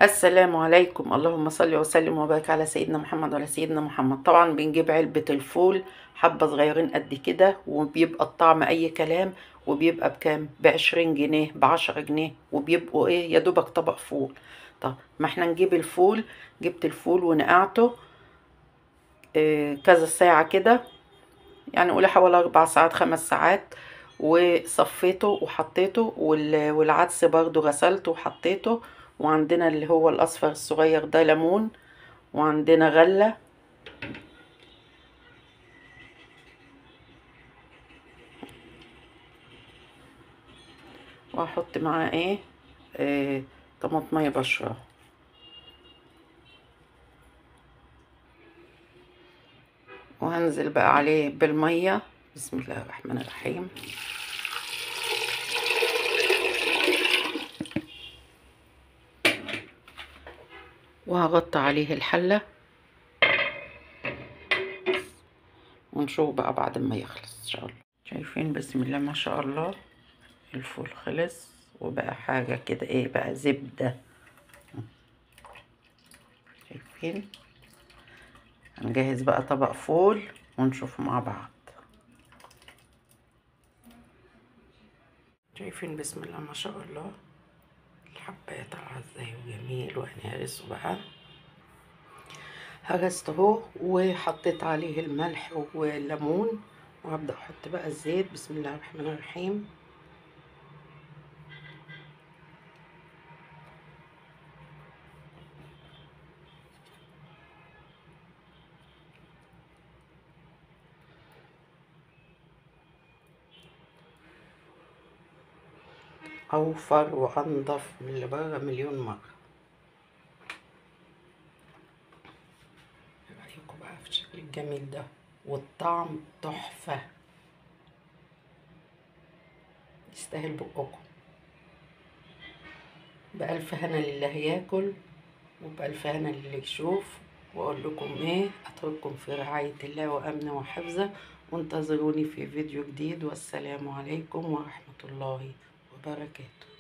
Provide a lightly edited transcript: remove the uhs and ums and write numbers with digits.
السلام عليكم. اللهم صل وسلم وبارك على سيدنا محمد وعلى سيدنا محمد. طبعا بنجيب علبة الفول حبة صغيرين قد كده، وبيبقى الطعم اي كلام، وبيبقى بكام؟ ب20 جنيه، ب10 جنيه، وبيبقوا ايه يا دوبك طبق فول. طب ما احنا نجيب الفول. جبت الفول ونقعته كذا ساعة كده، يعني قولي حوالي 4 ساعات 5 ساعات، وصفيته وحطيته، والعدس برضو غسلته وحطيته. وعندنا اللي هو الاصفر الصغير ده ليمون، وعندنا غلة، وهحط معاه ايه طماطمية بشرة. وهنزل بقى عليه بالمية. بسم الله الرحمن الرحيم. وهغطي عليه الحلة، ونشوف بقى بعد ما يخلص ان شاء الله. شايفين؟ بسم الله ما شاء الله، الفول خلص وبقى حاجة كده ايه بقى، زبدة. شايفين؟ هنجهز بقى طبق فول ونشوف مع بعض. شايفين؟ بسم الله ما شاء الله، الحباية طالعة ازاي وجميل. وهنهرسه بقى. هرسته اهو، وحطيت عليه الملح والليمون، وهبدأ احط بقى الزيت. بسم الله الرحمن الرحيم. اوفر وانضف من اللي بره مليون مرة. ايه رأيكم بقى في الشكل الجميل ده؟ والطعم تحفة، يستاهل بقكم. بألف هنا لله ياكل، وبألف هنا للي يشوف. وأقول لكم إيه، أترككم في رعاية الله وأمنه وحفظه، وانتظروني في فيديو جديد. والسلام عليكم ورحمة الله وبركاته.